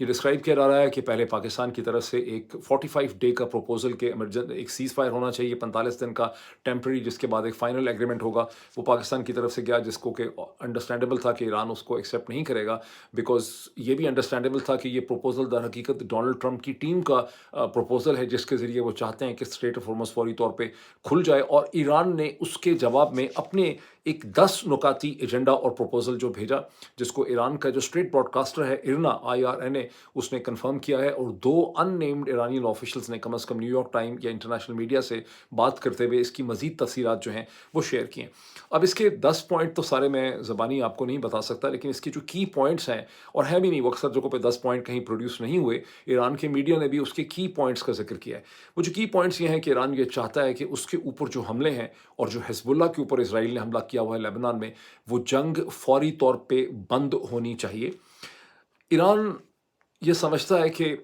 یہ ڈسکرائب کیا جا رہا ہے کہ پہلے پاکستان کی طرف سے ایک 45 ڈے کا پروپوزل کے ایک سیز فائر ہونا چاہیے، 45 دن کا ٹیمپرری، جس کے بعد ایک فائنل ایگریمنٹ ہوگا، وہ پاکستان کی طرف سے گیا، جس کو کہ انڈرسٹینڈیبل تھا کہ ایران اس کو ایکسیپٹ نہیں کرے گا، بیکاز یہ بھی انڈرسٹینڈیبل تھا کہ یہ پروپوزل در حقیقت ڈونلڈ ٹرمپ کی ٹیم کا پروپوزل ہے، جس کے ذریعے وہ چاہتے ہیں کہ اسٹریٹ آف ہارمز فوری طور پہ کھل جائے، اور ایران نے اس کے جواب میں اپنے ایک 10 نکاتی ایجنڈا اور پروپوزل جو بھیجا، جس کو ایران کا جو اسٹیٹ براڈ کاسٹر ہے IRNA IRNA اس نے کنفرم کیا ہے، اور 2 ان نیمڈ ایرانین آفیشلز نے کم از کم نیو یارک ٹائم یا انٹرنیشنل میڈیا سے بات کرتے ہوئے اس کی مزید تفصیلات جو ہیں وہ شیئر کی ہیں۔ اب اس کے 10 پوائنٹ تو سارے میں زبانی آپ کو نہیں بتا سکتا، لیکن اس کی جو کی پوائنٹس ہیں، اور ہے بھی نہیں، وہ اکثر جگہوں پہ 10 پوائنٹ کہیں پروڈیوس نہیں ہوئے، ایران کے میڈیا نے بھی اس کے کی پوائنٹس کا ذکر کیا ہے۔ وہ جو کی پوائنٹس یہ ہیں کہ ایران یہ چاہتا ہے کہ اس کے اوپر جو حملے ہیں، اور جو حزب اللہ کے اوپر اسرائیل نے حملہ کیا ہوا ہے لبنان میں، وہ جنگ فوری طور پہ بند ہونی چاہیے۔ ایران یہ سمجھتا ہے کہ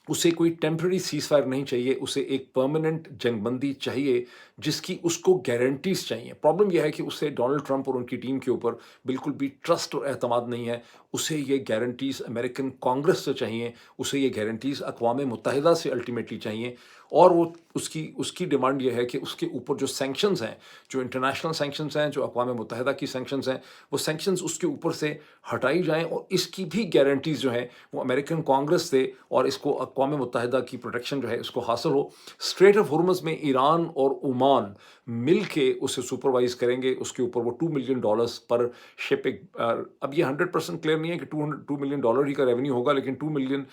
اسے کوئی ٹیمپرری سیز فائر نہیں چاہیے، اسے ایک پرماننٹ جنگ بندی چاہیے، جس کی اس کو گارنٹیز چاہیے۔ پرابلم یہ ہے کہ اسے ڈونلڈ ٹرمپ اور ان کی ٹیم کے اوپر بالکل بھی ٹرسٹ اور اعتماد نہیں ہے۔ اسے یہ گارنٹیز امریکن کانگریس سے چاہیے، اسے یہ گارنٹیز اقوام متحدہ سے الٹیمیٹلی چاہیے، اور وہ اس کی ڈیمانڈ یہ ہے کہ اس کے اوپر جو سینکشنز ہیں، جو انٹرنیشنل سینکشنز ہیں، جو اقوام متحدہ کی سینکشنز ہیں، وہ سینکشنز اس کے اوپر سے ہٹائی جائیں، اور اس کی بھی گارنٹیز جو ہیں وہ امریکن کانگریس سے، اور اس کو اقوام متحدہ کی پروٹیکشن جو ہے اس کو حاصل ہو۔ اسٹریٹ آف ہارمز میں ایران اور عمان مل کے اسے سپروائز کریں گے، اس کے اوپر وہ $2 ملین پر شپ، اب یہ 100% کلیئر نہیں ہے کہ $2 ملین ہی کا ریونیو ہوگا، لیکن $2 ملین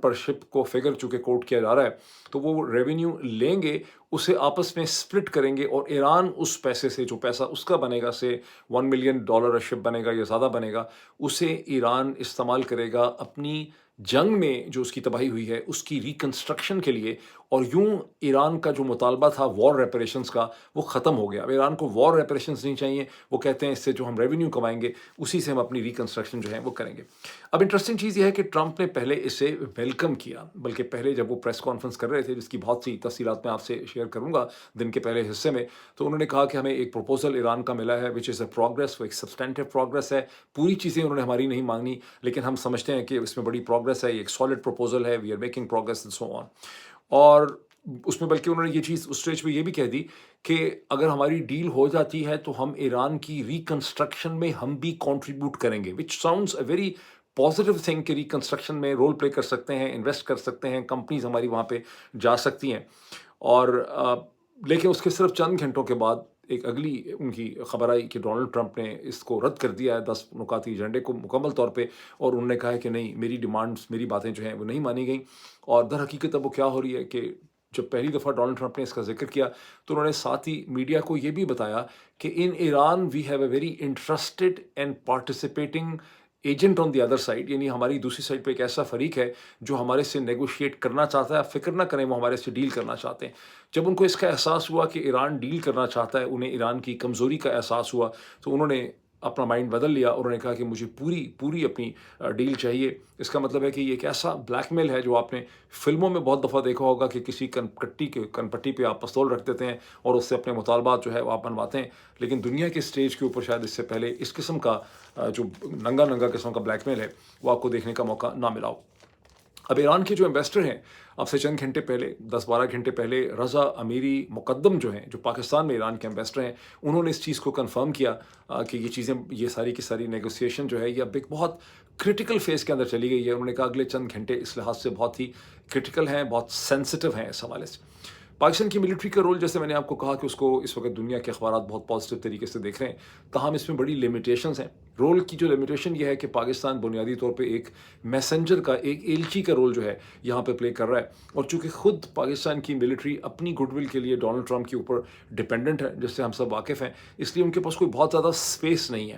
پر شپ کو فگر چونکہ کوٹ کیا جا رہا ہے، تو وہ ریونیو لیں گے، اسے آپس میں سپلٹ کریں گے، اور ایران اس پیسے سے، جو پیسہ اس کا بنے گا، سے $1 ملین شپ بنے گا یا زیادہ بنے گا، اسے ایران استعمال کرے گا اپنی جنگ میں جو اس کی تباہی ہوئی ہے اس کی ریکنسٹرکشن کے لیے۔ اور یوں ایران کا جو مطالبہ تھا وار ریپریشنز کا، وہ ختم ہو گیا۔ اب ایران کو وار ریپریشنز نہیں چاہیے، وہ کہتے ہیں اس سے جو ہم ریونیو کمائیں گے اسی سے ہم اپنی ریکنسٹرکشن جو ہے وہ کریں گے۔ اب انٹرسٹنگ چیز یہ ہے کہ ٹرمپ نے پہلے اسے ویلکم کیا، بلکہ پہلے جب وہ پریس کانفرنس کر رہے تھے، جس کی بہت سی تفصیلات میں آپ سے شیئر کروں گا دن کے پہلے حصے میں، تو انہوں نے کہا کہ ہمیں ایک پروپوزل ایران کا ملا ہے وچ از اے پروگرس، وہ ایک سبسٹینٹیو پروگرس ہے، پوری چیزیں انہوں نے ہماری نہیں مانگنی، لیکن ہم سمجھتے ہیں کہ اس میں بڑی پروگرس ہے، یہ ایک سالڈ پروپوزل ہے، we are making progress and so on. اور اس میں بلکہ انہوں نے یہ چیز اس اسٹیج پہ یہ بھی کہہ دی کہ اگر ہماری ڈیل ہو جاتی ہے تو ہم ایران کی ریکنسٹرکشن میں ہم بھی کنٹریبیوٹ کریں گے، which sounds a very positive thing, کہ ریکنسٹرکشن میں رول پلے کر سکتے ہیں، انویسٹ کر سکتے ہیں، کمپنیز ہماری وہاں پہ جا سکتی ہیں۔ اور لیکن اس کے صرف چند گھنٹوں کے بعد ایک اگلی ان کی خبر آئی کہ ڈونلڈ ٹرمپ نے اس کو رد کر دیا ہے، 10 نکاتی ایجنڈے کو مکمل طور پہ، اور انہوں نے کہا ہے کہ نہیں، میری ڈیمانڈز، میری باتیں جو ہیں وہ نہیں مانی گئیں۔ اور در حقیقت اب وہ کیا ہو رہی ہے کہ جب پہلی دفعہ ڈونلڈ ٹرمپ نے اس کا ذکر کیا تو انہوں نے ساتھ ہی میڈیا کو یہ بھی بتایا کہ in Iran we have a very interested and participating agent on the other side, یعنی ہماری دوسری سائڈ پہ ایک ایسا فریق ہے جو ہمارے سے نیگوشیٹ کرنا چاہتا ہے، فکر نہ کریں، وہ ہمارے سے ڈیل کرنا چاہتے ہیں۔ جب ان کو اس کا احساس ہوا کہ ایران ڈیل کرنا چاہتا ہے، انہیں ایران کی کمزوری کا احساس ہوا، تو انہوں نے اپنا مائنڈ بدل لیا، اور انہوں نے کہا کہ مجھے پوری اپنی ڈیل چاہیے۔ اس کا مطلب ہے کہ یہ ایک ایسا بلیک میل ہے جو آپ نے فلموں میں بہت دفعہ دیکھا ہوگا کہ کسی کنپٹی پہ آپ پستول رکھ دیتے ہیں اور اس سے اپنے مطالبات جو ہے وہ آپ منواتے ہیں، لیکن دنیا کے اسٹیج کے اوپر شاید اس سے پہلے اس قسم کا جو ننگا قسم کا بلیک میل ہے وہ آپ کو دیکھنے کا موقع نہ ملا ہو۔ اب ایران کے جو ایمبیسڈر ہیں، اب سے چند گھنٹے پہلے، 10-12 گھنٹے پہلے، رضا امیری مقدم جو ہیں، جو پاکستان میں ایران کے ایمبیسڈر ہیں، انہوں نے اس چیز کو کنفرم کیا کہ یہ چیزیں، یہ ساری کی ساری نیگوسیشن جو ہے یہ اب ایک بہت کرٹیکل فیز کے اندر چلی گئی ہے۔ انہوں نے کہا اگلے چند گھنٹے اس لحاظ سے بہت ہی کرٹیکل ہیں، بہت سینسٹیو ہیں اس حوالے سے۔ پاکستان کی ملٹری کا رول، جیسے میں نے آپ کو کہا کہ اس کو اس وقت دنیا کے اخبارات بہت پازیٹیو طریقے سے دیکھ رہے ہیں، تاہم اس میں بڑی لمیٹیشنز ہیں۔ رول کی جو لمیٹیشن یہ ہے کہ پاکستان بنیادی طور پہ ایک میسنجر کا، ایک ایلچی کا رول جو ہے یہاں پہ پلے کر رہا ہے، اور چونکہ خود پاکستان کی ملٹری اپنی گڈ ول کے لیے ڈونلڈ ٹرمپ کے اوپر ڈپینڈنٹ ہے، جس سے ہم سب واقف ہیں، اس لیے ان کے پاس کوئی بہت زیادہ اسپیس نہیں ہے۔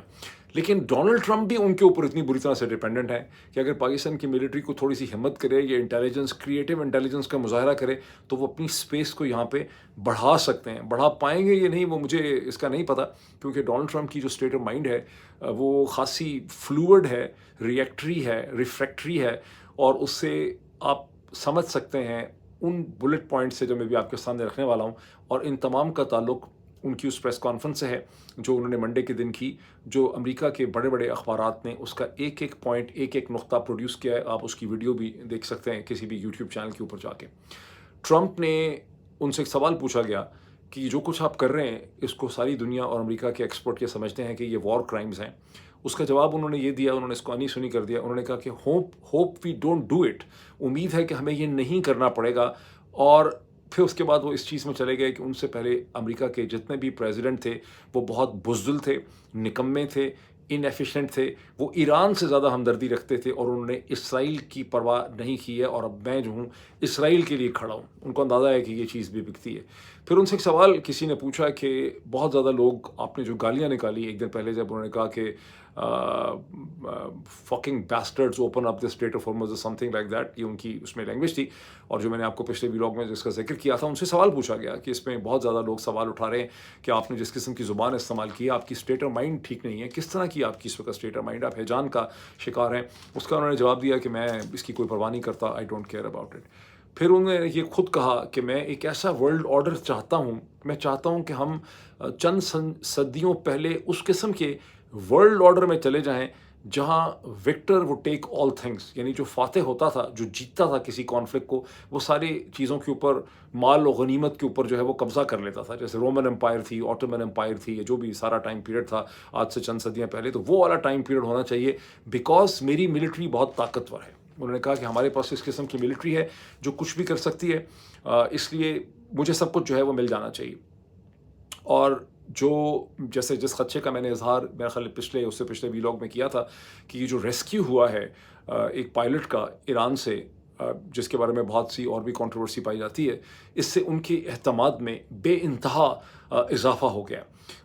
لیکن ڈونلڈ ٹرمپ بھی ان کے اوپر اتنی بری طرح سے ڈپینڈنٹ ہے کہ اگر پاکستان کی ملٹری کو تھوڑی سی ہمت کرے یا انٹیلیجنس، کریٹیو انٹیلیجنس کا مظاہرہ کرے، تو وہ اپنی اسپیس کو یہاں پہ بڑھا سکتے ہیں۔ بڑھا پائیں گے یہ نہیں، وہ مجھے اس کا نہیں پتہ، کیونکہ ڈونلڈ ٹرمپ کی جو اسٹیٹ آف مائنڈ ہے وہ خاصی فلوئڈ ہے، ریئیکٹری ہے، ریفریکٹری ہے، اور اس سے آپ سمجھ سکتے ہیں ان بلٹ پوائنٹ سے جو میں بھی آپ کے سامنے رکھنے والا ہوں، اور ان تمام کا تعلق ان کی اس پریس کانفرنس سے ہے جو انہوں نے منڈے کے دن کی, جو امریکہ کے بڑے بڑے اخبارات نے اس کا ایک ایک پوائنٹ, ایک ایک نقطہ پروڈیوس کیا ہے. آپ اس کی ویڈیو بھی دیکھ سکتے ہیں کسی بھی یوٹیوب چینل کے اوپر جا کے. ٹرمپ نے ان سے ایک سوال پوچھا گیا کہ جو کچھ آپ کر رہے ہیں اس کو ساری دنیا اور امریکہ کے ایکسپرٹ یہ سمجھتے ہیں کہ یہ وار کرائمز ہیں. اس کا جواب انہوں نے یہ دیا, انہوں نے اس کو انی سنی کر دیا. انہوں نے کہا کہ hope we don't do it, امید ہے کہ ہمیں یہ نہیں کرنا پڑے گا. اور پھر اس کے بعد وہ اس چیز میں چلے گئے کہ ان سے پہلے امریکہ کے جتنے بھی پریزیڈنٹ تھے وہ بہت بزدل تھے, نکمے تھے, ان ایفیشینٹ تھے, وہ ایران سے زیادہ ہمدردی رکھتے تھے اور انہوں نے اسرائیل کی پرواہ نہیں کی ہے. اور اب میں جو ہوں اسرائیل کے لیے کھڑا ہوں. ان کو اندازہ ہے کہ یہ چیز بھی بکتی ہے. پھر ان سے ایک سوال کسی نے پوچھا کہ بہت زیادہ لوگ, آپ نے جو گالیاں نکالی ایک دن پہلے جب انہوں نے کہا کہ fucking bastards open up the Strait of Hormuz something like that, یہ ان کی اس میں لینگویج تھی. اور جو میں نے آپ کو پچھلے ویلاگ میں جس کا ذکر کیا تھا ان سے سوال پوچھا گیا کہ اس میں بہت زیادہ لوگ سوال اٹھا رہے ہیں کہ آپ نے جس قسم کی زبان استعمال کی آپ کی اسٹیٹ آف مائنڈ ٹھیک نہیں ہے. کس طرح کی آپ کی اس وقت اسٹیٹ آف مائنڈ, آپ ہیجان کا شکار ہیں. اس کا انہوں نے جواب دیا کہ میں اس کی کوئی پرواہ نہیں کرتا, I don't care about it. پھر انہوں نے یہ خود کہا کہ میں ایک ایسا ورلڈ آرڈر چاہتا ہوں, میں چاہتا ہوں کہ ہم چند صدیوں پہلے اس قسم کے ورلڈ آرڈر میں چلے جائیں جہاں وکٹر وہ ٹیک آل تھنگس, یعنی جو فاتح ہوتا تھا, جو جیتتا تھا کسی کانفلکٹ کو, وہ ساری چیزوں کے اوپر, مال و غنیمت کے اوپر جو ہے وہ قبضہ کر لیتا تھا. جیسے رومن امپائر تھی, آٹومن امپائر تھی, جو بھی سارا ٹائم پیریڈ تھا آج سے چند صدیاں پہلے, تو وہ والا ٹائم پیریڈ ہونا چاہیے بیکاز میری ملٹری بہت طاقتور ہے. انہوں نے کہا کہ ہمارے پاس اس قسم کی ملٹری ہے جو کچھ بھی کر سکتی ہے, اس لیے مجھے سب کچھ جو ہے وہ مل جانا چاہیے. اور جو جیسے جس خدشے کا میں نے اظہار میرا خیال پچھلے ویلاگ میں کیا تھا کہ یہ جو ریسکیو ہوا ہے ایک پائلٹ کا ایران سے, جس کے بارے میں بہت سی اور بھی کنٹروورسی پائی جاتی ہے, اس سے ان کے اعتماد میں بے انتہا اضافہ ہو گیا.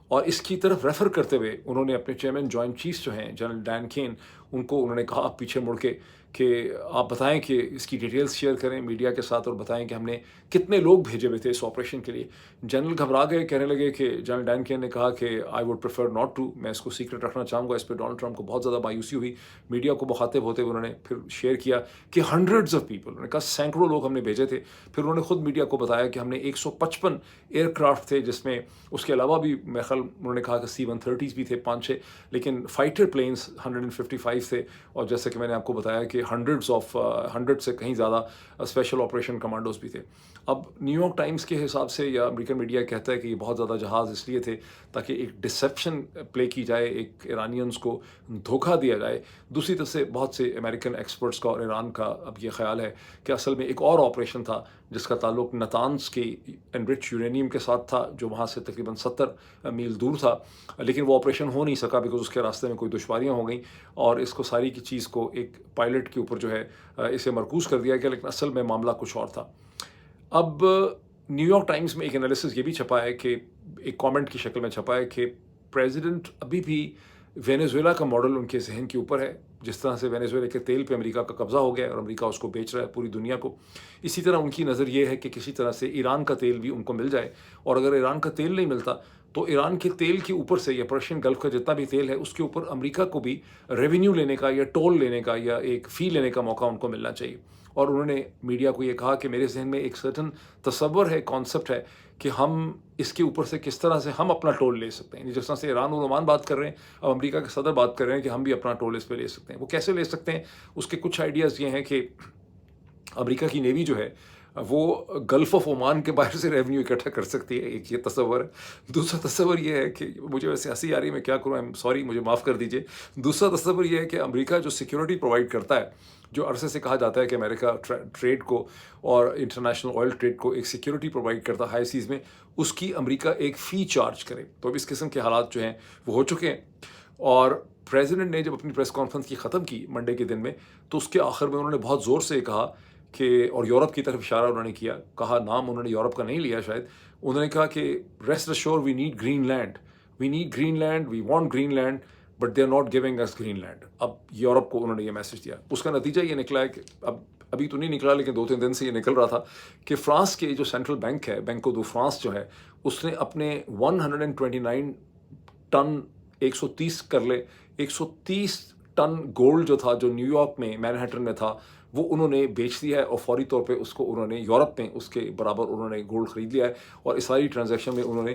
اور اس کی طرف ریفر کرتے ہوئے انہوں نے اپنے چیئرمین جوائنٹ چیفز جو ہیں جنرل ڈین کین, ان کو انہوں نے کہا پیچھے مڑ کے کہ آپ بتائیں کہ اس کی ڈیٹیلز شیئر کریں میڈیا کے ساتھ اور بتائیں کہ ہم نے کتنے لوگ بھیجے ہوئے تھے اس آپریشن کے لیے. جنرل گھبرا گئے, کہنے لگے کہ جنرل ڈین کین نے کہا کہ I would prefer not to, میں اس کو سیکرٹ رکھنا چاہوں گا. اس پہ ڈونلڈ ٹرمپ کو بہت زیادہ مایوسی ہوئی. میڈیا کو مخاطب ہوتے ہوئے انہوں نے پھر شیئر کیا کہ ہنڈریڈز آف پیپل, انہوں نے کہا سینکڑوں لوگ ہم نے بھیجے تھے. پھر انہوں نے خود میڈیا کو بتایا کہ ہم نے 155 ایئر کرافٹ تھے, جس میں اس کے علاوہ بھی میرے خیال انہوں نے کہا کہ C-130s بھی تھے 5-6, لیکن فائٹر پلینس 155 تھے. اور جیسے کہ میں نے آپ کو بتایا کہ 100 سے کہیں زیادہ اسپیشل آپریشن کمانڈوز بھی تھے. اب نیو یارک ٹائمز کے حساب سے یا امریکن میڈیا کہتا ہے کہ یہ بہت زیادہ جہاز اس لیے تھے تاکہ ایک ڈسیپشن پلے کی جائے, ایک ایرانینز کو دھوکہ دیا جائے. دوسری طرف سے بہت سے امریکن ایکسپرٹس کا اور ایران کا اب یہ خیال ہے کہ اصل میں ایک اور آپریشن تھا جس کا تعلق نتانز کے انرچ یورینیم کے ساتھ تھا, جو وہاں سے تقریباً 70 میل دور تھا, لیکن وہ آپریشن ہو نہیں سکا بیکاز اس کے راستے میں کوئی دشواریاں ہو گئیں. اور اس کو ساری کی چیز کو ایک پائلٹ کے اوپر جو ہے اسے مرکوز کر دیا گیا, لیکن اصل میں معاملہ کچھ اور تھا. اب نیو یارک ٹائمز میں ایک انالیسس یہ بھی چھپا ہے کہ ایک کامنٹ کی شکل میں چھپا ہے کہ پریزیڈنٹ ابھی بھی وینیزویلا کا ماڈل ان کے ذہن کے اوپر ہے. جس طرح سے وینیزویلا کے تیل پہ امریکہ کا قبضہ ہو گیا اور امریکہ اس کو بیچ رہا ہے پوری دنیا کو, اسی طرح ان کی نظر یہ ہے کہ کسی طرح سے ایران کا تیل بھی ان کو مل جائے. اور اگر ایران کا تیل نہیں ملتا تو ایران کے تیل کے اوپر سے یا پرشین گلف کا جتنا بھی تیل ہے اس کے اوپر امریکہ کو بھی ریونیو لینے کا یا ٹول لینے کا یا ایک فی لینے کا موقع ان کو ملنا چاہیے. اور انہوں نے میڈیا کو یہ کہا کہ میرے ذہن میں ایک سرٹن تصور ہے, کانسیپٹ ہے کہ ہم اس کے اوپر سے کس طرح سے ہم اپنا ٹول لے سکتے ہیں. جس طرح سے ایران اور عمان بات کر رہے ہیں, اب امریکہ کے صدر بات کر رہے ہیں کہ ہم بھی اپنا ٹول اس پہ لے سکتے ہیں. وہ کیسے لے سکتے ہیں, اس کے کچھ آئیڈیاز یہ ہیں کہ امریکہ کی نیوی جو ہے وہ گلف آف عمان کے باہر سے ریونیو اکٹھا کر سکتی ہے, ایک یہ تصور ہے. دوسرا تصور یہ ہے کہ مجھے ویسے ہنسی آ رہی ہے, میں کیا کروں, سوری مجھے معاف کر دیجیے. دوسرا تصور یہ ہے کہ امریکہ جو سیکیورٹی پرووائڈ کرتا ہے, جو عرصے سے کہا جاتا ہے کہ امریکہ ٹریڈ کو اور انٹرنیشنل آئل ٹریڈ کو ایک سیکیورٹی پرووائڈ کرتا ہے ہائی سیز میں, اس کی امریکہ ایک فی چارج کرے. تو اب اس قسم کے حالات جو ہیں وہ ہو چکے ہیں. اور پریزیڈنٹ نے جب اپنی پریس کانفرنس کی ختم کی منڈے کے دن میں, تو اس کے آخر میں انہوں نے بہت زور سے کہا کہ, اور یورپ کی طرف اشارہ انہوں نے کیا, کہا نام انہوں نے یورپ کا نہیں لیا شاید, انہوں نے کہا کہ rest assured we need Greenland, we need Greenland, we want Greenland, but they are not giving us Greenland. اب یورپ کو انہوں نے یہ میسج دیا. اس کا نتیجہ یہ نکلا ہے کہ ابھی تو نہیں نکلا لیکن 2-3 دن سے یہ نکل رہا تھا کہ فرانس کے جو سینٹرل بینک ہے, بینکو دو فرانس جو ہے, اس نے اپنے 129 ٹن 130 کر لے 130 ٹن گولڈ جو تھا, جو نیو یارک میں مینہٹن میں تھا, وہ انہوں نے بیچ دیا ہے. اور فوری طور پہ اس کو انہوں نے یورپ میں اس کے برابر انہوں نے گولڈ خرید لیا ہے. اور اس ساری ٹرانزیکشن میں انہوں نے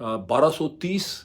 1230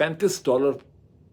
$35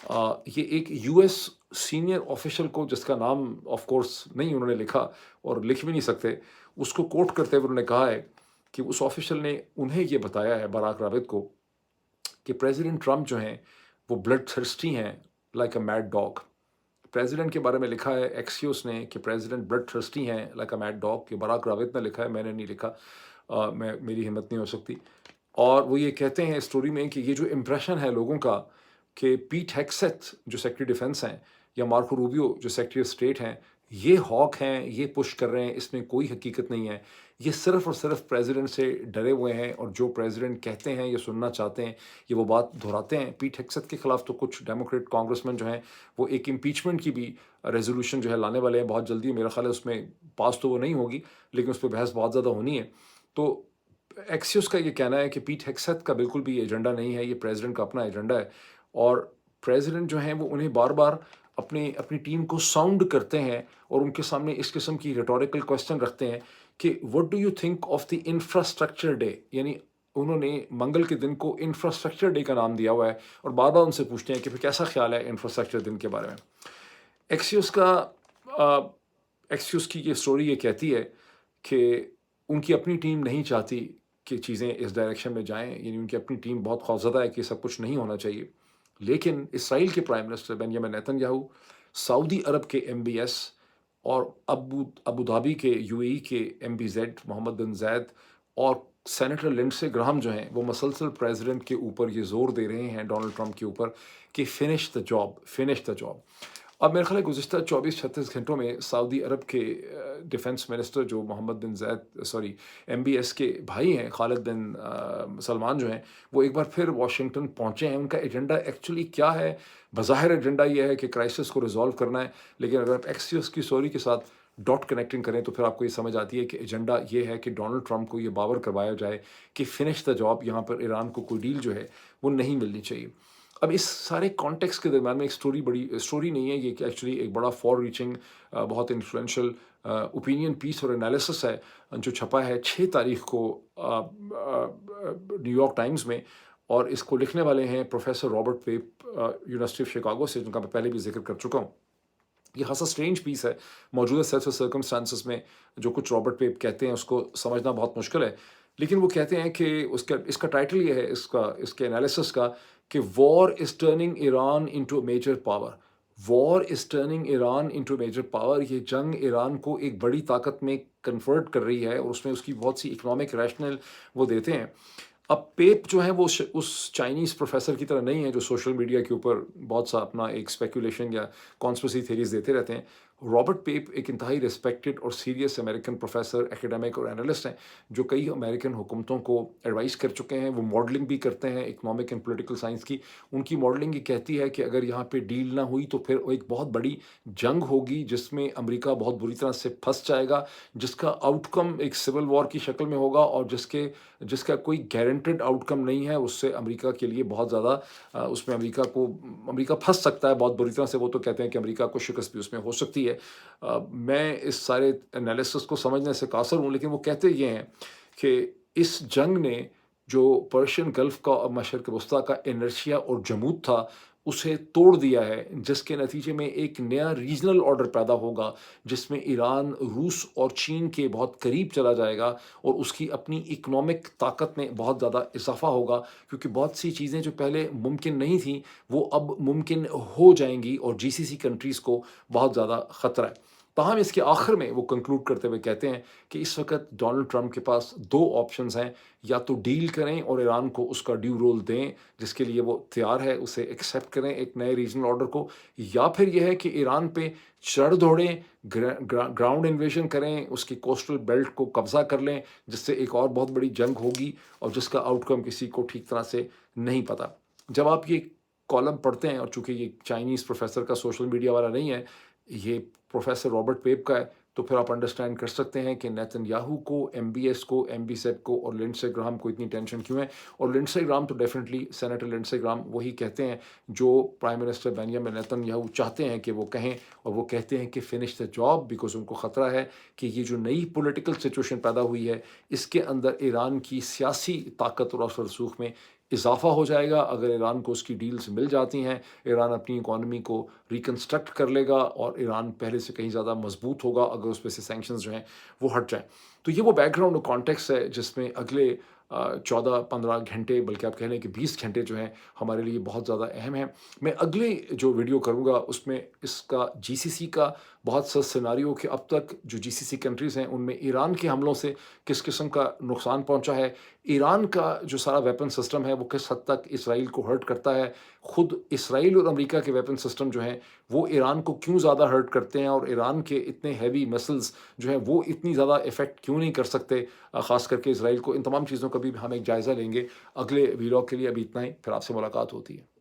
یہ ایک US سینئر آفیشل کو جس کا نام آف کورس نہیں انہوں نے لکھا اور لکھ بھی نہیں سکتے، اس کو کوٹ کرتے ہوئے انہوں نے کہا ہے کہ اس آفیشل نے انہیں یہ بتایا ہے براک رابط کو کہ پریزیڈنٹ ٹرمپ جو ہیں وہ بلڈ تھرسٹی ہیں like a made dog. President کے بارے میں لکھا ہے ایکسیوس نے کہ پریزیڈنٹ بلڈ تھرسٹی ہیں لائک اے میڈ ڈاگ، کہ براک رابط نے لکھا ہے، میں نے نہیں لکھا، میری ہمت نہیں ہو سکتی۔ اور وہ یہ کہتے ہیں اسٹوری میں کہ یہ جو امپریشن ہے لوگوں کا کہ پیٹ ہیگسیت جو سیکرٹری ڈیفenس ہیں یا مارکو روبیو جو سیکرٹری آف اسٹیٹ ہیں، یہ ہاک ہیں، یہ پش کر رہے ہیں، اس میں کوئی حقیقت نہیں ہے، یہ صرف اور صرف پریزیڈنٹ سے ڈرے ہوئے ہیں اور جو پریزیڈنٹ کہتے ہیں یا سننا چاہتے ہیں یہ وہ بات دہراتے ہیں۔ پیٹ ہیگسیت کے خلاف تو کچھ ڈیموکریٹ کانگریسمین جو ہیں وہ ایک امپیچمنٹ کی بھی ریزولوشن جو ہے لانے والے ہیں بہت جلدی، میرا خیال ہے اس میں پاس تو وہ نہیں ہوگی لیکن اس پہ بحث بہت زیادہ ہونی ہے۔ تو ایکسیوس کا یہ کہنا ہے کہ پیٹ ہیگسیت کا بالکل بھی ایجنڈا نہیں ہے، یہ پریزیڈنٹ کا اپنا ایجنڈا ہے، اور پریزیڈنٹ جو ہیں وہ انہیں بار بار اپنی ٹیم کو ساؤنڈ کرتے ہیں اور ان کے سامنے اس قسم کی ریٹوریکل کوشچن رکھتے ہیں کہ what do you think of the infrastructure day, یعنی انہوں نے منگل کے دن کو انفراسٹرکچر ڈے کا نام دیا ہوا ہے اور بار بار ان سے پوچھتے ہیں کہ پھر کیسا خیال ہے انفراسٹرکچر دن کے بارے میں۔ ایکسیوس کا آ، ایکسیوس کی یہ سٹوری یہ کہتی ہے کہ ان کی اپنی ٹیم نہیں چاہتی کہ چیزیں اس ڈائریکشن میں جائیں، یعنی ان کی اپنی ٹیم بہت خوفزدہ ہے کہ سب کچھ نہیں ہونا چاہیے، لیکن اسرائیل کے پرائم منسٹر بنیامن نیتن یاہو، سعودی عرب کے MBS اور ابو دھابی کے UAE کے MBZ محمد بن زید اور سینیٹر لنڈسے گراہم جو ہیں وہ مسلسل پریزیڈنٹ کے اوپر یہ زور دے رہے ہیں ڈونلڈ ٹرمپ کے اوپر کہ finish the job, finish the job. اب میرے خیال ہے گزشتہ 24-36 گھنٹوں میں سعودی عرب کے ڈیفنس منسٹر جو محمد بن زید MBS کے بھائی ہیں خالد بن سلمان جو ہیں وہ ایک بار پھر واشنگٹن پہنچے ہیں۔ ان کا ایجنڈا ایکچولی کیا ہے؟ بظاہر ایجنڈا یہ ہے کہ کرائسس کو ریزالو کرنا ہے، لیکن اگر آپ ایکسیوس کی سٹوری کے ساتھ ڈاٹ کنیکٹنگ کریں تو پھر آپ کو یہ سمجھ آتی ہے کہ ایجنڈا یہ ہے کہ ڈونلڈ ٹرمپ کو یہ باور کروایا جائے کہ فنش دا جاب، یہاں پر ایران کو کوئی ڈیل جو ہے وہ نہیں ملنی چاہیے۔ اب اس سارے کانٹیکس کے درمیان میں ایک سٹوری، بڑی سٹوری نہیں ہے یہ، کہ ایکچولی ایک بڑا فار ریچنگ بہت انفلوئنشل اوپینین پیس اور انالیسس ہے جو چھپا ہے 6 تاریخ کو نیو یارک ٹائمز میں، اور اس کو لکھنے والے ہیں professor Robert Pape university of Chicago سے، جن کا میں پہلے بھی ذکر کر چکا ہوں۔ یہ خاصا اسٹرینج پیس ہے، موجودہ سیٹ آف سرکمسٹانسز میں جو کچھ رابرٹ پیپ کہتے ہیں اس کو سمجھنا بہت مشکل ہے، لیکن وہ کہتے ہیں کہ اس کا ٹائٹل یہ ہے، اس کے انالیسس کا، کہ war is turning Iran into major power, war is turning Iran into major power, یہ جنگ ایران کو ایک بڑی طاقت میں کنورٹ کر رہی ہے اور اس میں اس کی بہت سی اکنامک ریشنل وہ دیتے ہیں۔ اب پیپ جو ہیں وہ اس چائنیز پروفیسر کی طرح نہیں ہے جو سوشل میڈیا کے اوپر بہت سا اپنا ایک اسپیکولیشن یا کانسپریسی تھیریز دیتے رہتے ہیں۔ رابرٹ پیپ ایک انتہائی ریسپیکٹڈ اور سیریس امریکن پروفیسر، ایکیڈیمک اور انالسٹ ہیں جو کئی امریکن حکومتوں کو ایڈوائز کر چکے ہیں، وہ ماڈلنگ بھی کرتے ہیں اکنامک اینڈ پولیٹیکل سائنس کی۔ ان کی ماڈلنگ یہ کہتی ہے کہ اگر یہاں پہ ڈیل نہ ہوئی تو پھر ایک بہت بڑی جنگ ہوگی جس میں امریکہ بہت بری طرح سے پھنس جائے گا، جس کا آؤٹ کم ایک سول وار کی شکل میں ہوگا اور جس کا کوئی گارنٹیڈ آؤٹ کم نہیں ہے، اس سے امریکہ کے لیے بہت زیادہ اس میں امریکہ پھنس سکتا ہے بہت بری طرح سے۔ وہ تو کہتے ہیں کہ امریکہ کو شکست بھی اس میں ہو سکتی ہے۔ میں اس سارے انالیسس کو سمجھنے سے قاصر ہوں، لیکن وہ کہتے یہ ہیں کہ اس جنگ نے جو پرشین گلف کا اور مشرق وسطیٰ کا انرشیا اور جمود تھا اسے توڑ دیا ہے، جس کے نتیجے میں ایک نیا ریجنل آرڈر پیدا ہوگا جس میں ایران روس اور چین کے بہت قریب چلا جائے گا اور اس کی اپنی اکنامک طاقت میں بہت زیادہ اضافہ ہوگا، کیونکہ بہت سی چیزیں جو پہلے ممکن نہیں تھیں وہ اب ممکن ہو جائیں گی اور GCC کنٹریز کو بہت زیادہ خطرہ ہے۔ تاہم اس کے آخر میں وہ کنکلوڈ کرتے ہوئے کہتے ہیں کہ اس وقت ڈونلڈ ٹرمپ کے پاس 2 آپشنز ہیں، یا تو ڈیل کریں اور ایران کو اس کا ڈیو رول دیں جس کے لیے وہ تیار ہے، اسے ایکسیپٹ کریں ایک نئے ریجنل آرڈر کو، یا پھر یہ ہے کہ ایران پہ چڑھ دوڑیں، گراؤنڈ انویژن کریں، اس کی کوسٹل بیلٹ کو قبضہ کر لیں، جس سے ایک اور بہت بڑی جنگ ہوگی اور جس کا آؤٹ کم کسی کو ٹھیک طرح سے نہیں پتہ۔ جب آپ یہ کالم پڑھتے ہیں، اور چونکہ یہ چائنیز پروفیسر کا سوشل میڈیا والا نہیں ہے، یہ پروفیسر رابرٹ پیپ کا ہے، تو پھر آپ انڈرسٹینڈ کر سکتے ہیں کہ نیتن یاہو کو، MBS کو، MBZ کو اور لنڈسے گراہم کو اتنی ٹینشن کیوں ہے۔ اور لنڈسے گراہم تو ڈیفینیٹلی سینیٹر لنڈسے گراہم وہی کہتے ہیں جو پرائم منسٹر بنیامن نیتن یاہو چاہتے ہیں کہ وہ کہیں، اور وہ کہتے ہیں کہ فنش دا جاب، بیکاز ان کو خطرہ ہے کہ یہ جو نئی پولیٹیکل سچویشن پیدا ہوئی ہے اس کے اندر ایران کی سیاسی طاقت اور اثر رسوخ میں اضافہ ہو جائے گا اگر ایران کو اس کی ڈیلز مل جاتی ہیں، ایران اپنی اکانومی کو ریکنسٹرکٹ کر لے گا اور ایران پہلے سے کہیں زیادہ مضبوط ہوگا اگر اس پہ سے سینکشنز جو ہیں وہ ہٹ جائیں۔ تو یہ وہ بیک گراؤنڈ اور کانٹیکس ہے جس میں اگلے 14-15 گھنٹے بلکہ آپ کہہ لیں کہ 20 گھنٹے جو ہیں ہمارے لیے بہت زیادہ اہم ہیں۔ میں اگلی جو ویڈیو کروں گا اس میں اس کا جی سی سی کا بہت سا سیناریو کہ اب تک جو جی سی سی کنٹریز ہیں ان میں ایران کے حملوں سے کس قسم کا نقصان پہنچا ہے، ایران کا جو سارا ویپن سسٹم ہے وہ کس حد تک اسرائیل کو ہرٹ کرتا ہے، خود اسرائیل اور امریکہ کے ویپن سسٹم جو ہیں وہ ایران کو کیوں زیادہ ہرٹ کرتے ہیں، اور ایران کے اتنے ہیوی مسلز جو ہیں وہ اتنی زیادہ افیکٹ کیوں نہیں کر سکتے خاص کر کے اسرائیل کو۔ ان تمام چیزوں کا بھی ہم ایک جائزہ لیں گے۔ اگلے ویلاگ کے لیے ابھی اتنا ہی، پھر آپ سے ملاقات ہوتی ہے۔